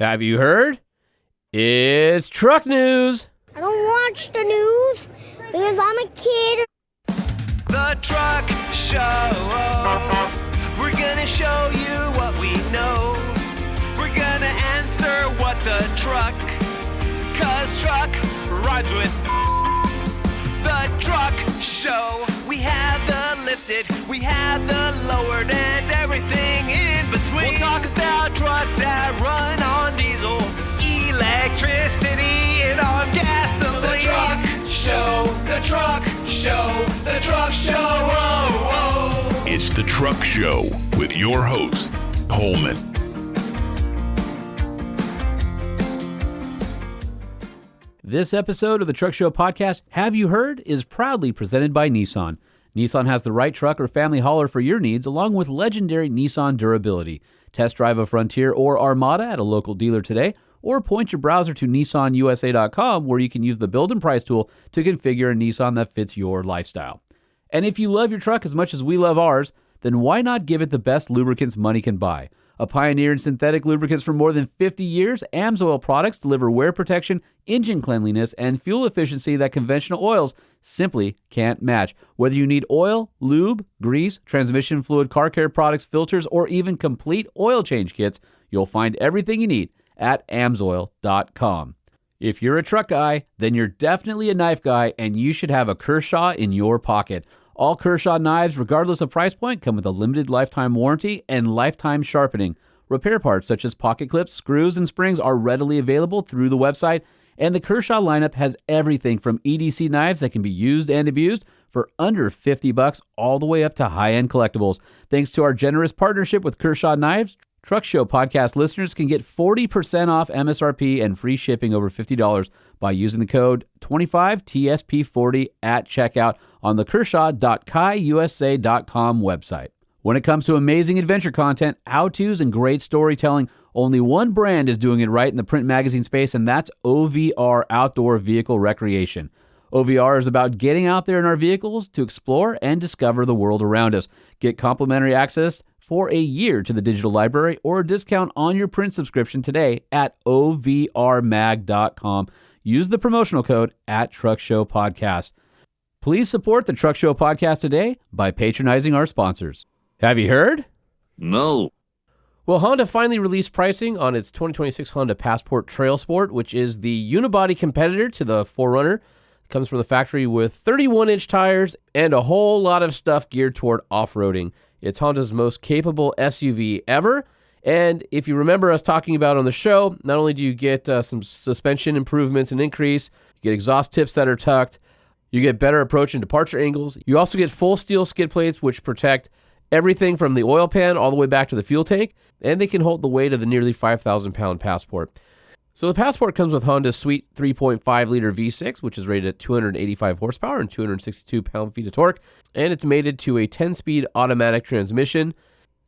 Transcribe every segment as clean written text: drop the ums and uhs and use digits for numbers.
Have you heard? It's truck news. I don't watch the news because I'm a kid. The Truck Show. We're gonna show you what we know. We're gonna answer what the truck, 'cause truck rhymes with the Truck Show. We have the lifted, we have the lowered, and everything in between. We'll talk about trucks that run on diesel, electricity, and on gasoline. The Truck Show, the Truck Show, the Truck Show. Oh, oh. It's the Truck Show with your host, Holman. This episode of the Truck Show podcast, Have You Heard?, is proudly presented by Nissan. Nissan has the right truck or family hauler for your needs, along with legendary Nissan durability. Test drive a Frontier or Armada at a local dealer today, or point your browser to nissanusa.com, where you can use the build and price tool to configure a Nissan that fits your lifestyle. And if you love your truck as much as we love ours, then why not give it the best lubricants money can buy? A pioneer in synthetic lubricants for more than 50 years, AMSOIL products deliver wear protection, engine cleanliness, and fuel efficiency that conventional oils simply can't match. Whether you need oil, lube, grease, transmission fluid, car care products, filters, or even complete oil change kits, you'll find everything you need at AMSOIL.com. If you're a truck guy, then you're definitely a knife guy, and you should have a Kershaw in your pocket. All Kershaw knives, regardless of price point, come with a limited lifetime warranty and lifetime sharpening. Repair parts such as pocket clips, screws, and springs are readily available through the website, and the Kershaw lineup has everything from EDC knives that can be used and abused for under $50 all the way up to high-end collectibles. Thanks to our generous partnership with Kershaw Knives, Truck Show podcast listeners can get 40% off MSRP and free shipping over $50 by using the code 25TSP40 at checkout on the Kershaw.kaiusa.com website. When it comes to amazing adventure content, how-tos, and great storytelling, only one brand is doing it right in the print magazine space, and that's OVR, Outdoor Vehicle Recreation. OVR is about getting out there in our vehicles to explore and discover the world around us. Get complimentary access for a year to the digital library or a discount on your print subscription today at ovrmag.com. Use the promotional code at Truck Show Podcast. Please support the Truck Show Podcast today by patronizing our sponsors. Have you heard? No. Well, Honda finally released pricing on its 2026 Honda Passport Trail Sport, which is the unibody competitor to the 4Runner. It comes from the factory with 31-inch tires and a whole lot of stuff geared toward off-roading. It's Honda's most capable SUV ever. And if you remember us talking about on the show, not only do you get some suspension improvements and increase, you get exhaust tips that are tucked, you get better approach and departure angles. You also get full steel skid plates, which protect everything from the oil pan all the way back to the fuel tank, and they can hold the weight of the nearly 5,000-pound Passport. So the Passport comes with Honda's sweet 3.5-liter V6, which is rated at 285 horsepower and 262 pound-feet of torque, and it's mated to a 10-speed automatic transmission.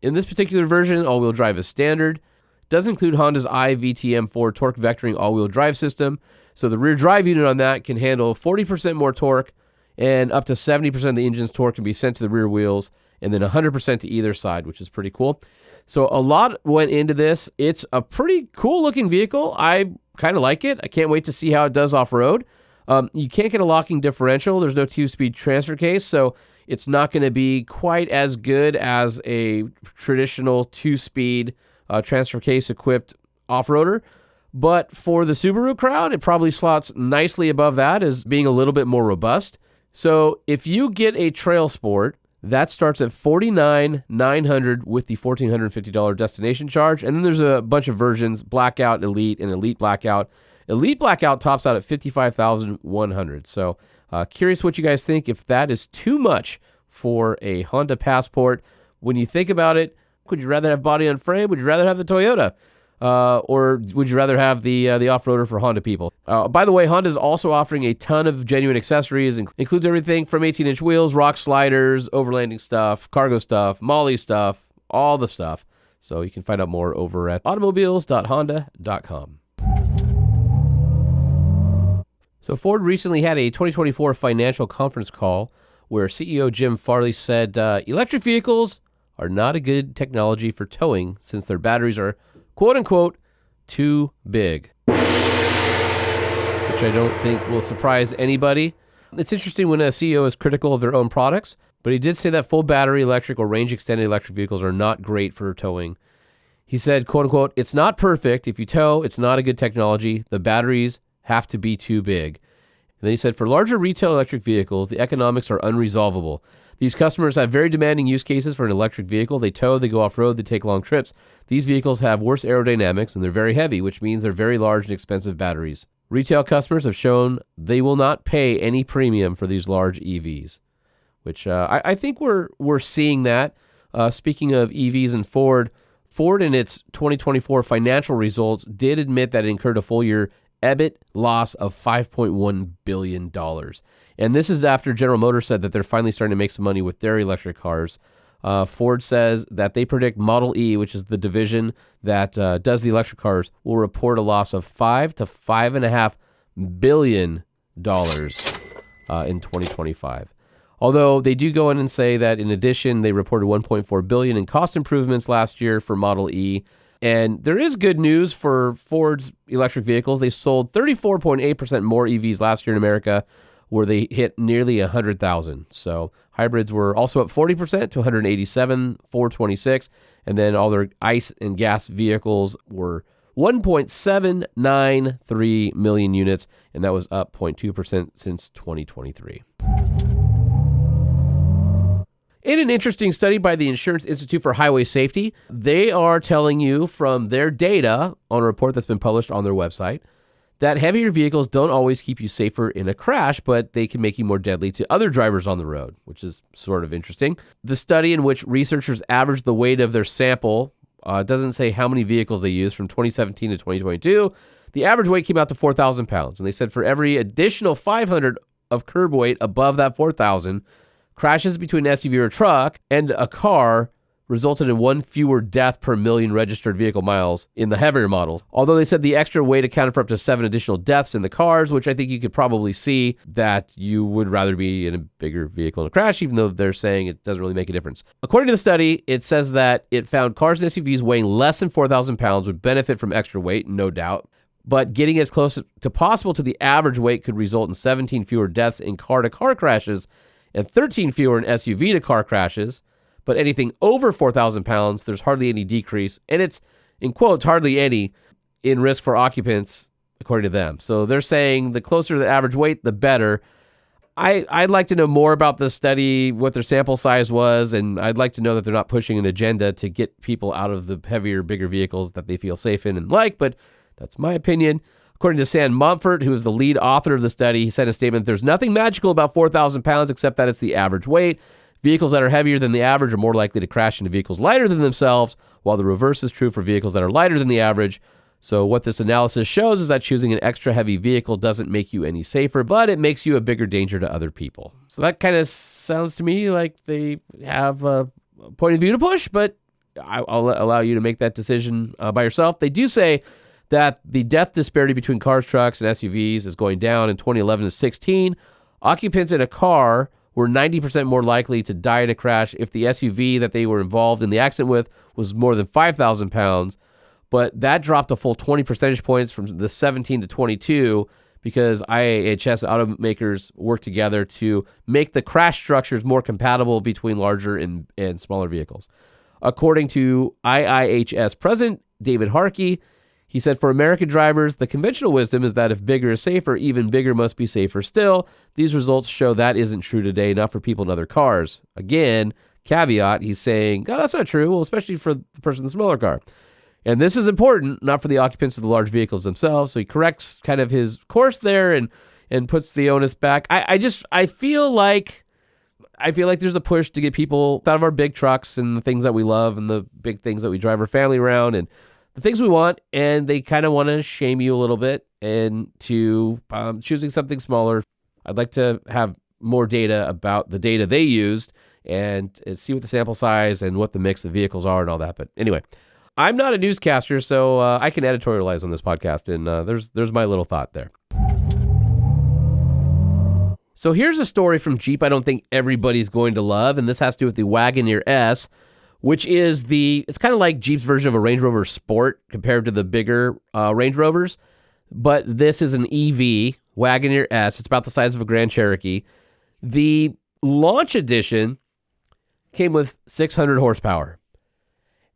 In this particular version, all-wheel drive is standard. It does include Honda's iVTM4 torque vectoring all-wheel drive system, so the rear drive unit on that can handle 40% more torque, and up to 70% of the engine's torque can be sent to the rear wheels, and then 100% to either side, which is pretty cool. So a lot went into this. It's a pretty cool-looking vehicle. I kind of like it. I can't wait to see how it does off-road. You can't get a locking differential. There's no 2-speed transfer case, so it's not going to be quite as good as a traditional 2-speed transfer case-equipped off-roader. But for the Subaru crowd, it probably slots nicely above that as being a little bit more robust. So if you get a Trail Sport, that starts at $49,900 with the $1,450 destination charge. And then there's a bunch of versions, Blackout, Elite, and Elite Blackout. Elite Blackout tops out at $55,100. So curious what you guys think, if that is too much for a Honda Passport. When you think about it, would you rather have body on frame? Would you rather have the Toyota? Or would you rather have the off-roader for Honda people? By the way, Honda is also offering a ton of genuine accessories. Includes everything from 18-inch wheels, rock sliders, overlanding stuff, cargo stuff, Molly stuff, all the stuff. So you can find out more over at automobiles.honda.com. So Ford recently had a 2024 financial conference call where CEO Jim Farley said electric vehicles are not a good technology for towing since their batteries are quote-unquote too big, which I don't think will surprise anybody. It's interesting when a CEO is critical of their own products, but he did say that full battery electric or range extended electric vehicles are not great for towing. He said, quote unquote, "It's not perfect. If you tow, it's not a good technology. The batteries have to be too big." And then he said, "For larger retail electric vehicles, the economics are unresolvable. These customers have very demanding use cases for an electric vehicle. They tow, they go off-road, they take long trips. These vehicles have worse aerodynamics, and they're very heavy, which means they're very large and expensive batteries. Retail customers have shown they will not pay any premium for these large EVs," which I think we're seeing that. Speaking of EVs and Ford in its 2024 financial results did admit that it incurred a full-year EBIT loss of $5.1 billion. And this is after General Motors said that they're finally starting to make some money with their electric cars. Ford says that they predict Model E, which is the division that does the electric cars, will report a loss of $5 to $5.5 billion in 2025. Although they do go in and say that in addition, they reported $1.4 billion in cost improvements last year for Model E. And there is good news for Ford's electric vehicles. They sold 34.8% more EVs last year in America, where they hit nearly 100,000. So hybrids were also up 40% to 187, 426. And then all their ICE and gas vehicles were 1.793 million units, and that was up 0.2% since 2023. In an interesting study by the Insurance Institute for Highway Safety, they are telling you from their data on a report that's been published on their website that heavier vehicles don't always keep you safer in a crash, but they can make you more deadly to other drivers on the road, which is sort of interesting. The study, in which researchers averaged the weight of their sample, doesn't say how many vehicles they used from 2017 to 2022. The average weight came out to 4,000 pounds, and they said for every additional 500 of curb weight above that 4,000, crashes between an SUV or a truck and a car resulted in one fewer death per million registered vehicle miles in the heavier models. Although they said the extra weight accounted for up to 7 additional deaths in the cars, which I think you could probably see that you would rather be in a bigger vehicle in a crash, even though they're saying it doesn't really make a difference. According to the study, it says that it found cars and SUVs weighing less than 4,000 pounds would benefit from extra weight, no doubt. But getting as close to possible to the average weight could result in 17 fewer deaths in car-to-car crashes and 13 fewer in SUV-to-car crashes. But anything over 4,000 pounds, there's hardly any decrease. And it's, in quotes, hardly any in risk for occupants, according to them. So they're saying the closer to the average weight, the better. I'd like to know more about this study, what their sample size was, and I'd like to know that they're not pushing an agenda to get people out of the heavier, bigger vehicles that they feel safe in and like, but that's my opinion. According to Sam Mumford, who is the lead author of the study, he said in a statement, "There's nothing magical about 4,000 pounds except that it's the average weight. Vehicles that are heavier than the average are more likely to crash into vehicles lighter than themselves, while the reverse is true for vehicles that are lighter than the average. So what this analysis shows is that choosing an extra heavy vehicle doesn't make you any safer, but it makes you a bigger danger to other people." So that kind of sounds to me like they have a point of view to push, but I'll allow you to make that decision by yourself. They do say that the death disparity between cars, trucks, and SUVs is going down. In 2011 to 16, occupants in a car were 90% more likely to die in a crash if the SUV that they were involved in the accident with was more than 5,000 pounds. But that dropped a full 20 percentage points from the 17 to 22 because IIHS automakers work together to make the crash structures more compatible between larger and smaller vehicles. According to IIHS President David Harkey, he said, "For American drivers, the conventional wisdom is that if bigger is safer, even bigger must be safer still. These results show that isn't true today, not for people in other cars." Again, caveat, he's saying, "Oh, that's not true. Well, especially for the person in the smaller car." And this is important, not for the occupants of the large vehicles themselves. So he corrects kind of his course there and puts the onus back. I feel like there's a push to get people out of our big trucks and the things that we love and the big things that we drive our family around and the things we want, and they kind of want to shame you a little bit into choosing something smaller. I'd like to have more data about the data they used and see what the sample size and what the mix of vehicles are and all that. But anyway, I'm not a newscaster, so I can editorialize on this podcast, and there's my little thought there. So here's a story from Jeep I don't think everybody's going to love, and this has to do with the Wagoneer S, which is it's kind of like Jeep's version of a Range Rover Sport compared to the bigger Range Rovers. But this is an EV, Wagoneer S. It's about the size of a Grand Cherokee. The launch edition came with 600 horsepower.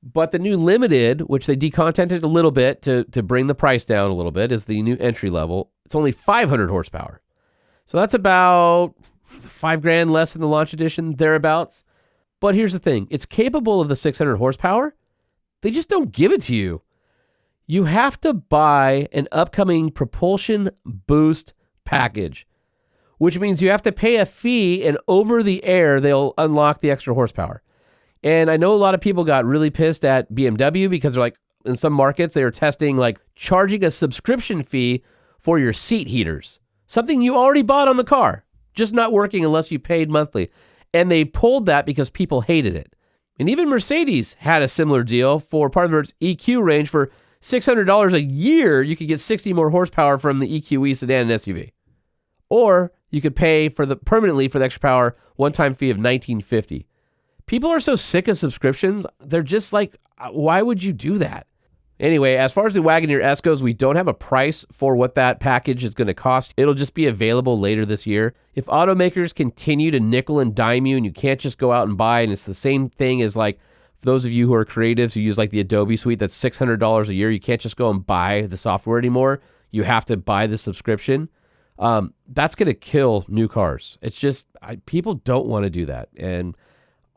But the new Limited, which they decontented a little bit to bring the price down a little bit, is the new entry level. It's only 500 horsepower. So that's about $5,000 less than the launch edition, thereabouts. But here's the thing. It's capable of the 600 horsepower. They just don't give it to you. You have to buy an upcoming propulsion boost package, which means you have to pay a fee, and over the air, they'll unlock the extra horsepower. And I know a lot of people got really pissed at BMW because they're like, in some markets, they were testing like charging a subscription fee for your seat heaters. Something you already bought on the car, just not working unless you paid monthly. And they pulled that because people hated it. And even Mercedes had a similar deal for part of its EQ range. For $600 a year, you could get 60 more horsepower from the EQE sedan and SUV. Or you could pay permanently for the extra power, one-time fee of $1,950. People are so sick of subscriptions, they're just like, why would you do that? Anyway, as far as the Wagoneer S goes, we don't have a price for what that package is going to cost. It'll just be available later this year. If automakers continue to nickel and dime you and you can't just go out and buy, and it's the same thing as like, for those of you who are creatives who use like the Adobe suite, that's $600 a year. You can't just go and buy the software anymore. You have to buy the subscription. That's going to kill new cars. It's just, people don't want to do that. And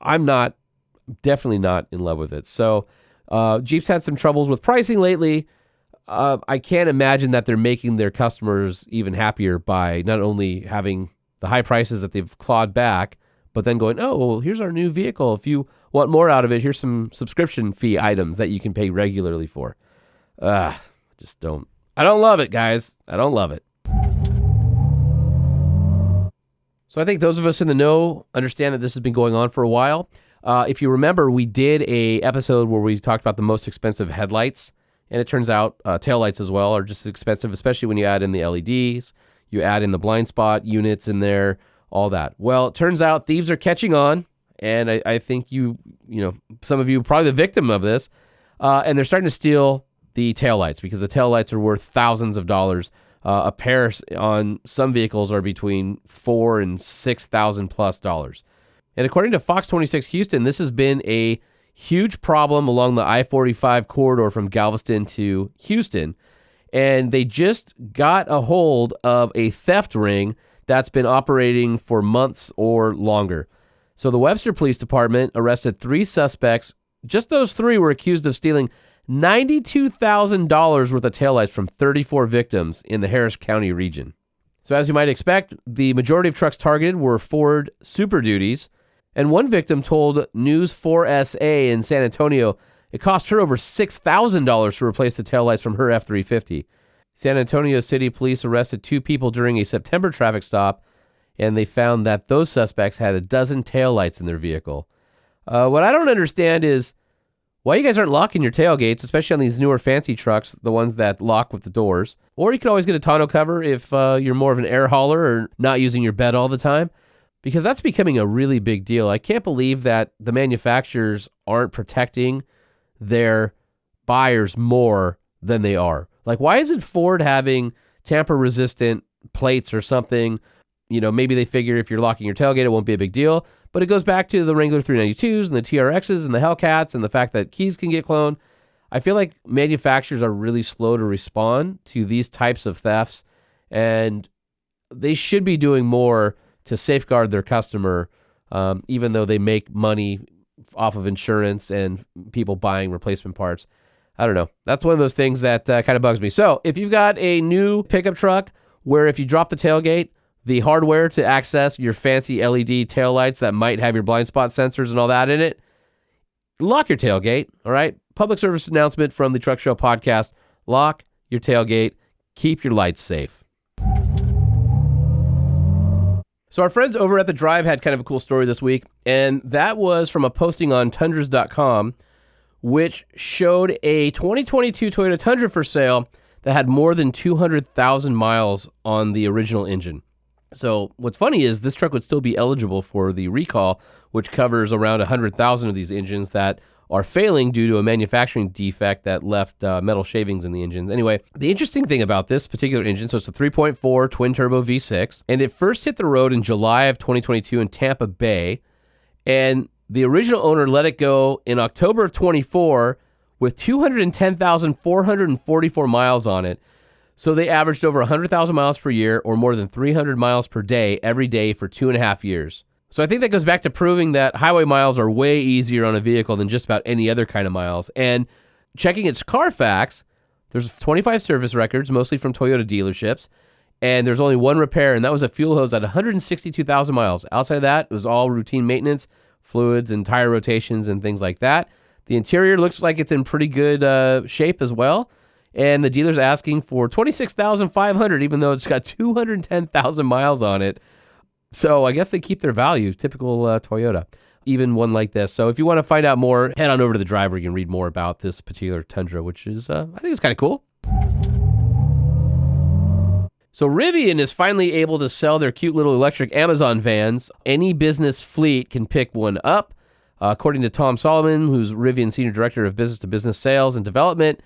I'm definitely not in love with it. So Jeep's had some troubles with pricing lately. I can't imagine that they're making their customers even happier by not only having the high prices that they've clawed back, but then going, oh, well, here's our new vehicle. If you want more out of it, here's some subscription fee items that you can pay regularly for. I don't love it, guys. I don't love it. So I think those of us in the know understand that this has been going on for a while. If you remember, we did a episode where we talked about the most expensive headlights, and it turns out taillights as well are just expensive, especially when you add in the LEDs, you add in the blind spot units in there, all that. Well, it turns out thieves are catching on, and I think some of you are probably the victim of this, and they're starting to steal the taillights because the taillights are worth thousands of dollars. A pair on some vehicles are between $4,000 and $6,000 plus dollars. And according to Fox 26 Houston, this has been a huge problem along the I-45 corridor from Galveston to Houston. And they just got a hold of a theft ring that's been operating for months or longer. So the Webster Police Department arrested 3 suspects. Just those 3 were accused of stealing $92,000 worth of taillights from 34 victims in the Harris County region. So as you might expect, the majority of trucks targeted were Ford Super Duties, and one victim told News 4SA in San Antonio it cost her over $6,000 to replace the taillights from her F-350. San Antonio City Police arrested 2 people during a September traffic stop, and they found that those suspects had a dozen taillights in their vehicle. What I don't understand is why you guys aren't locking your tailgates, especially on these newer fancy trucks, the ones that lock with the doors. Or you could always get a tonneau cover if you're more of an air hauler or not using your bed all the time, because that's becoming a really big deal. I can't believe that the manufacturers aren't protecting their buyers more than they are. Like, why isn't Ford having tamper-resistant plates or something? Maybe they figure if you're locking your tailgate, it won't be a big deal. But it goes back to the Wrangler 392s and the TRXs and the Hellcats and the fact that keys can get cloned. I feel like manufacturers are really slow to respond to these types of thefts, and they should be doing more to safeguard their customer, even though they make money off of insurance and people buying replacement parts. I don't know. That's one of those things that kind of bugs me. So if you've got a new pickup truck where if you drop the tailgate, the hardware to access your fancy LED taillights that might have your blind spot sensors and all that in it, lock your tailgate, all right? Public service announcement from the Truck Show podcast. Lock your tailgate. Keep your lights safe. So our friends over at The Drive had kind of a cool story this week, and that was from a posting on Tundras.com, which showed a 2022 Toyota Tundra for sale that had more than 200,000 miles on the original engine. So what's funny is this truck would still be eligible for the recall, which covers around 100,000 of these engines that are failing due to a manufacturing defect that left metal shavings in the engines. Anyway, the interesting thing about this particular engine, so it's a 3.4 twin-turbo V6, and it first hit the road in July of 2022 in Tampa Bay, and the original owner let it go in October of 24 with 210,444 miles on it. So they averaged over 100,000 miles per year or more than 300 miles per day every day for 2.5 years. So I think that goes back to proving that highway miles are way easier on a vehicle than just about any other kind of miles. And checking its Carfax, there's 25 service records, mostly from Toyota dealerships, and there's only one repair, and that was a fuel hose at 162,000 miles. Outside of that, it was all routine maintenance, fluids and tire rotations and things like that. The interior looks like it's in pretty good shape as well. And the dealer's asking for $26,500, even though it's got 210,000 miles on it. So I guess they keep their value, typical Toyota, even one like this. So if you want to find out more, head on over to the driver. You can read more about this particular Tundra, which is, I think it's kind of cool. So Rivian is finally able to sell their cute little electric Amazon vans. Any business fleet can pick one up. According to Tom Solomon, who's Rivian Senior Director of Business-to-Business Sales and Development,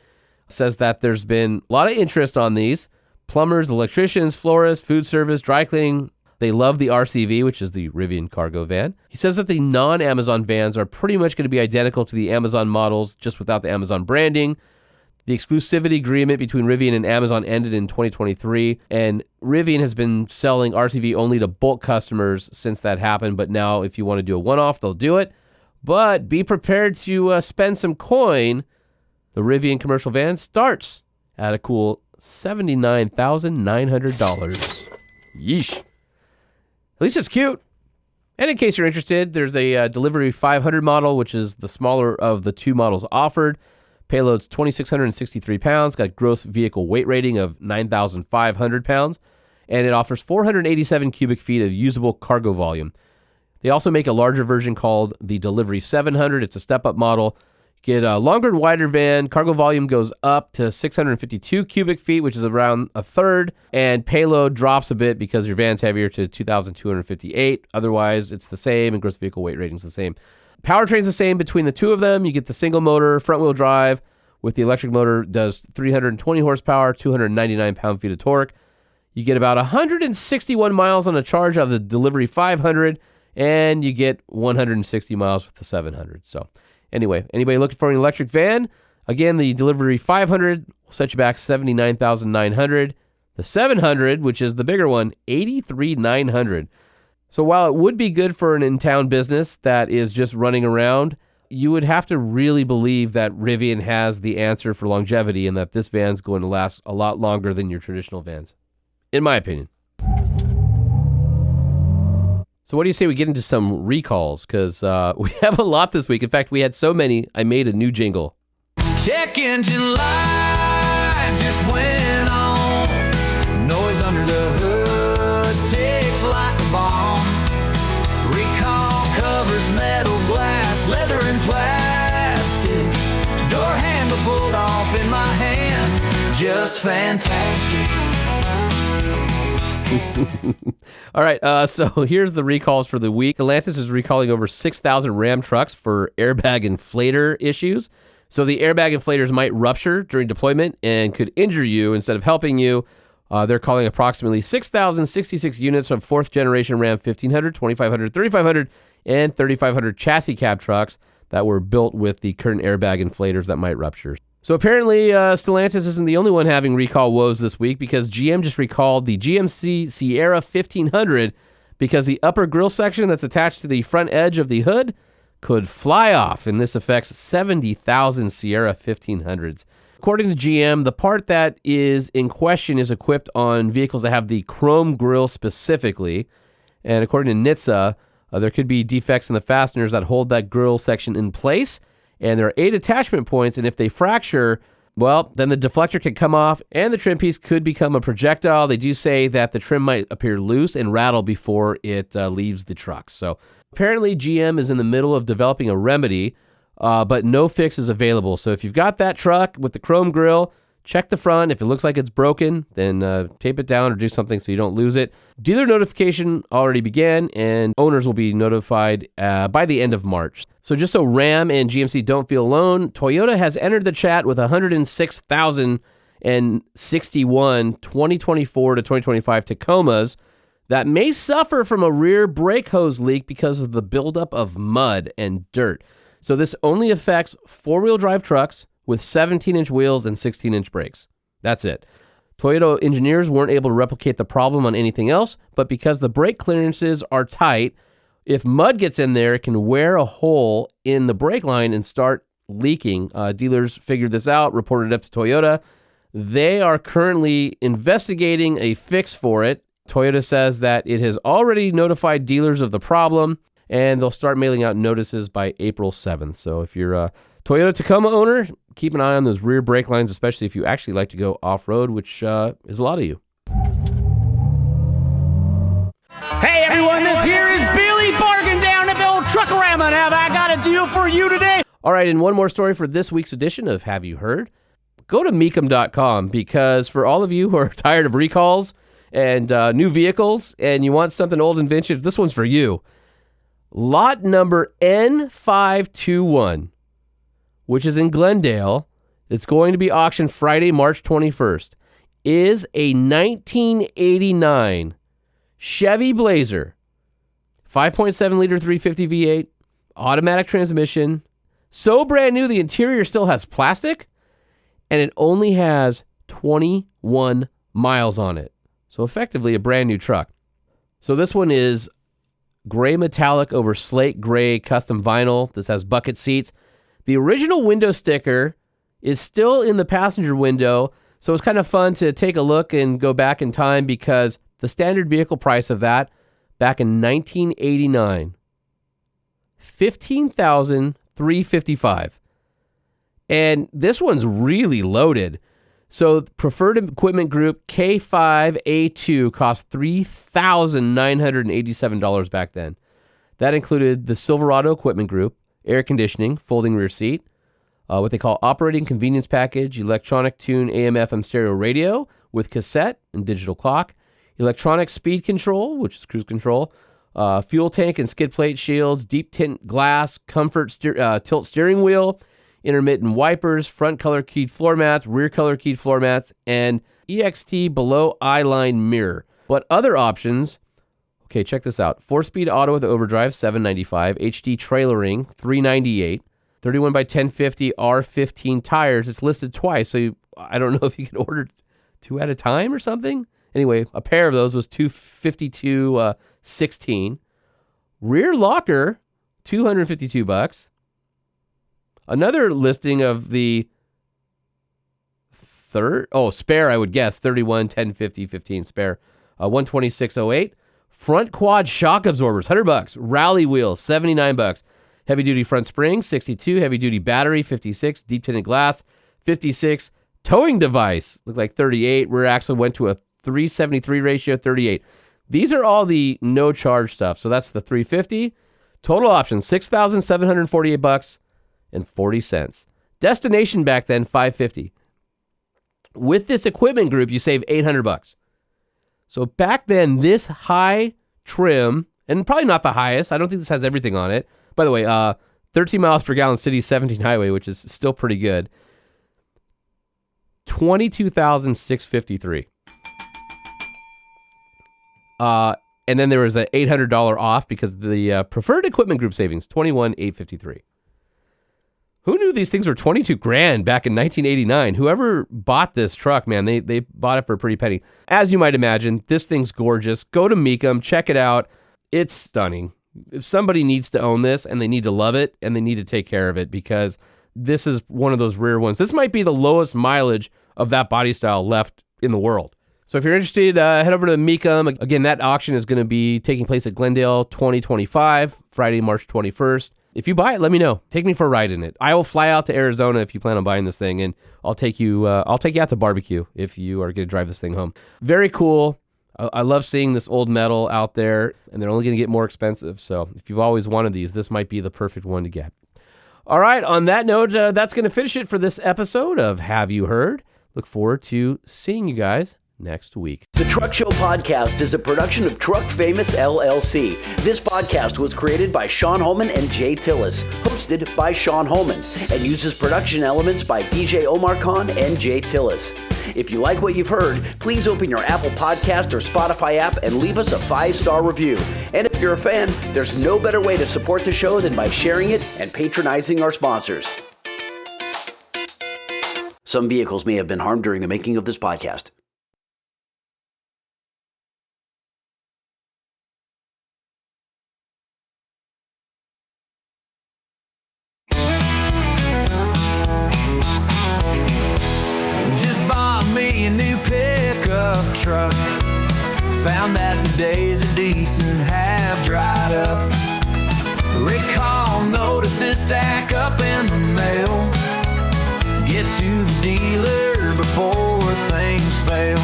says that there's been a lot of interest on these. Plumbers, electricians, florists, food service, dry cleaning. They love the RCV, which is the Rivian cargo van. He says that the non-Amazon vans are pretty much going to be identical to the Amazon models, just without the Amazon branding. The exclusivity agreement between Rivian and Amazon ended in 2023, and Rivian has been selling RCV only to bulk customers since that happened, but now if you want to do a one-off, they'll do it. But be prepared to spend some coin. The Rivian commercial van starts at a cool $79,900. Yeesh. At least it's cute. And in case you're interested, there's a Delivery 500 model, which is the smaller of the two models offered. Payload's 2,663 pounds, got gross vehicle weight rating of 9,500 pounds, and it offers 487 cubic feet of usable cargo volume. They also make a larger version called the Delivery 700. It's a step-up model. Get a longer and wider van. Cargo volume goes up to 652 cubic feet, which is around a third, and payload drops a bit because your van's heavier to 2,258. Otherwise, it's the same, and gross vehicle weight rating's the same. Powertrain's the same between the two of them. You get the single motor, front-wheel drive, with the electric motor, does 320 horsepower, 299 pound-feet of torque. You get about 161 miles on a charge of the Delivery 500, and you get 160 miles with the 700. So anyway, anybody looking for an electric van? Again, the Delivery 500 will set you back $79,900. The 700, which is the bigger one, $83,900. So while it would be good for an in-town business that is just running around, you would have to really believe that Rivian has the answer for longevity and that this van's going to last a lot longer than your traditional vans, in my opinion. So what do you say we get into some recalls? Because we have a lot this week. In fact, we had so many, I made a new jingle. Check engine light just went on. Noise under the hood takes like a bomb. Recall covers metal, glass, leather, and plastic. Door handle pulled off in my hand. Just fantastic. All right, so here's the recalls for the week. Stellantis is recalling over 6,000 Ram trucks for airbag inflator issues. So the airbag inflators might rupture during deployment and could injure you instead of helping you. They're calling approximately 6,066 units from 4th generation Ram 1500, 2500, 3500, and 3500 chassis cab trucks that were built with the current airbag inflators that might rupture. So apparently Stellantis isn't the only one having recall woes this week, because GM just recalled the GMC Sierra 1500 because the upper grille section that's attached to the front edge of the hood could fly off, and this affects 70,000 Sierra 1500s. According to GM, the part that is in question is equipped on vehicles that have the chrome grille specifically, and according to NHTSA, there could be defects in the fasteners that hold that grille section in place. And there are 8 attachment points, and if they fracture, well, then the deflector can come off, and the trim piece could become a projectile. They do say that the trim might appear loose and rattle before it leaves the truck. So apparently GM is in the middle of developing a remedy, but no fix is available. So if you've got that truck with the chrome grille, Check the front. If it looks like it's broken, then tape it down or do something so you don't lose it. Dealer notification already began, and owners will be notified by the end of March. So just so Ram and GMC don't feel alone, Toyota has entered the chat with 106,061 2024 to 2025 Tacomas that may suffer from a rear brake hose leak because of the buildup of mud and dirt. So this only affects four-wheel drive trucks with 17-inch wheels and 16-inch brakes. That's it. Toyota engineers weren't able to replicate the problem on anything else, but because the brake clearances are tight, if mud gets in there, it can wear a hole in the brake line and start leaking. Dealers figured this out, reported it up to Toyota. They are currently investigating a fix for it. Toyota says that it has already notified dealers of the problem, and they'll start mailing out notices by April 7th. So if you're a Toyota Tacoma owner, keep an eye on those rear brake lines, especially if you actually like to go off-road, which is a lot of you. Hey everyone, this here is Billy Bargain down at the old Truckorama, and have I got a deal for you today? All right, and one more story for this week's edition of Have You Heard? Go to Mecum.com, because for all of you who are tired of recalls and new vehicles and you want something old and vintage, this one's for you. Lot number N521, which is in Glendale, it's going to be auctioned Friday, March 21st, is a 1989 Chevy Blazer, 5.7-liter 350 V8, automatic transmission, so brand new the interior still has plastic, and it only has 21 miles on it. So effectively a brand new truck. So this one is gray metallic over slate gray custom vinyl. This has bucket seats. The original window sticker is still in the passenger window, so it's kind of fun to take a look and go back in time, because the standard vehicle price of that back in 1989, $15,355. And this one's really loaded. So Preferred Equipment Group K5A2 cost $3,987 back then. That included the Silverado Equipment Group, air conditioning, folding rear seat, what they call operating convenience package, electronic tune AM/FM stereo radio with cassette and digital clock, electronic speed control, which is cruise control, fuel tank and skid plate shields, deep tint glass, comfort tilt steering wheel, intermittent wipers, front color keyed floor mats, rear color keyed floor mats, and EXT below eye line mirror. But other options, okay, check this out. 4-speed auto with overdrive, $795. HD trailering, $398. 31 by 1050 R15 tires. It's listed twice, so I don't know if you can order two at a time or something. Anyway, a pair of those was $252.16. Rear locker, $252. Another listing of the spare, I would guess, 31 1050 15 spare, 126.08. Front quad shock absorbers, $100. Rally wheels, $79. Heavy duty front springs, $62. Heavy duty battery, $56. Deep tinted glass, $56. Towing device, looked like $38. Rear axle went to a 373 ratio, $38. These are all the no charge stuff. So that's the $350. Total options, $6,748 and 40 cents. Destination back then, $550. With this equipment group, you save $800. So back then, this high trim, and probably not the highest, I don't think this has everything on it. By the way, 13 miles per gallon city, 17 highway, which is still pretty good. $22,653. And then there was an $800 off because the Preferred Equipment Group savings, $21,853. Who knew these things were $22,000 back in 1989? Whoever bought this truck, man, they bought it for a pretty penny. As you might imagine, this thing's gorgeous. Go to Mecum, check it out. It's stunning. If somebody needs to own this and they need to love it and they need to take care of it, because this is one of those rare ones. This might be the lowest mileage of that body style left in the world. So if you're interested, head over to Mecum. Again, that auction is going to be taking place at Glendale 2025, Friday, March 21st. If you buy it, let me know. Take me for a ride in it. I will fly out to Arizona if you plan on buying this thing, and I'll take you out to barbecue if you are going to drive this thing home. Very cool. I love seeing this old metal out there, and they're only going to get more expensive. So if you've always wanted these, this might be the perfect one to get. All right, on that note, that's going to finish it for this episode of Have You Heard? Look forward to seeing you guys next week. The Truck Show Podcast is a production of Truck Famous LLC. This podcast was created by Sean Holman and Jay Tillis, hosted by Sean Holman, and uses production elements by DJ Omar Khan and Jay Tillis. If you like what you've heard, please open your Apple Podcast or Spotify app and leave us a 5-star review. And if you're a fan, there's no better way to support the show than by sharing it and patronizing our sponsors. Some vehicles may have been harmed during the making of this podcast. Me a new pickup truck. Found that the days of decent have dried up. Recall notices stack up in the mail. Get to the dealer before things fail.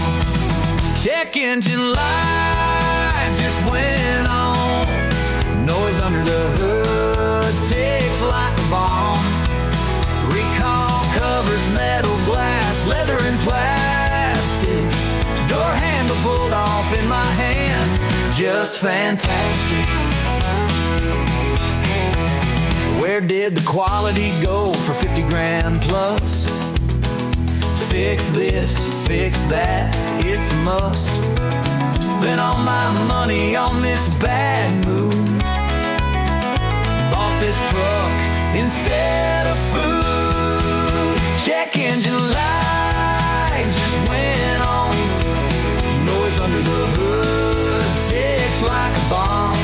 Check engine light just went on. Noise under the hood ticks like a bomb. Recall covers metal, glass, leather and plastic. Door handle pulled off in my hand, just fantastic. Where did the quality go for 50 grand plus? Fix this, fix that, it's a must. Spent all my money on this bad move. Bought this truck instead of food. Check engine light just went on. Noise under the hood ticks like a bomb.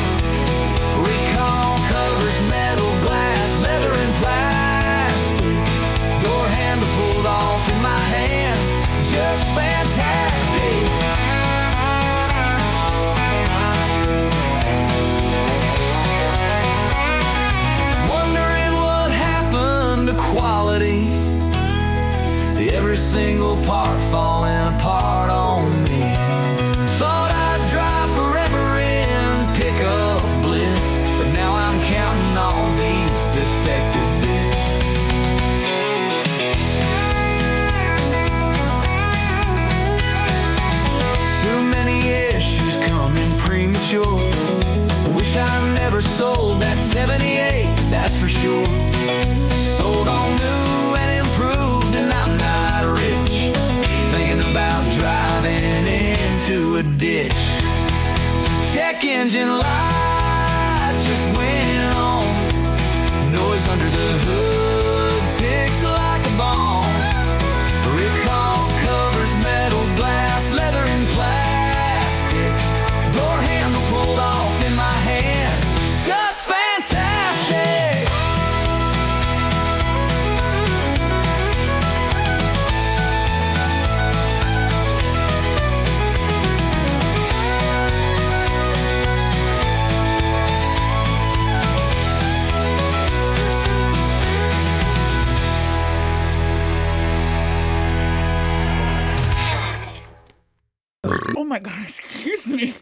Recall covers metal, glass, leather and plastic. Door handle pulled off in my hand, just fantastic. Wondering what happened to quality. Every single part falling apart on me. Thought I'd drive forever in pickup bliss, but now I'm counting all these defective bits. Too many issues coming premature. Wish I never sold that 78, that's for sure. Sold on new and improved, and I'm not rich. Thinking about driving into a ditch. Check engine light just went on. Noise under the hood ticks like a bomb. Recall covers metal, glass, leather and plastic. Door handle pulled off in my hand, just fantastic. Oh my God, excuse me.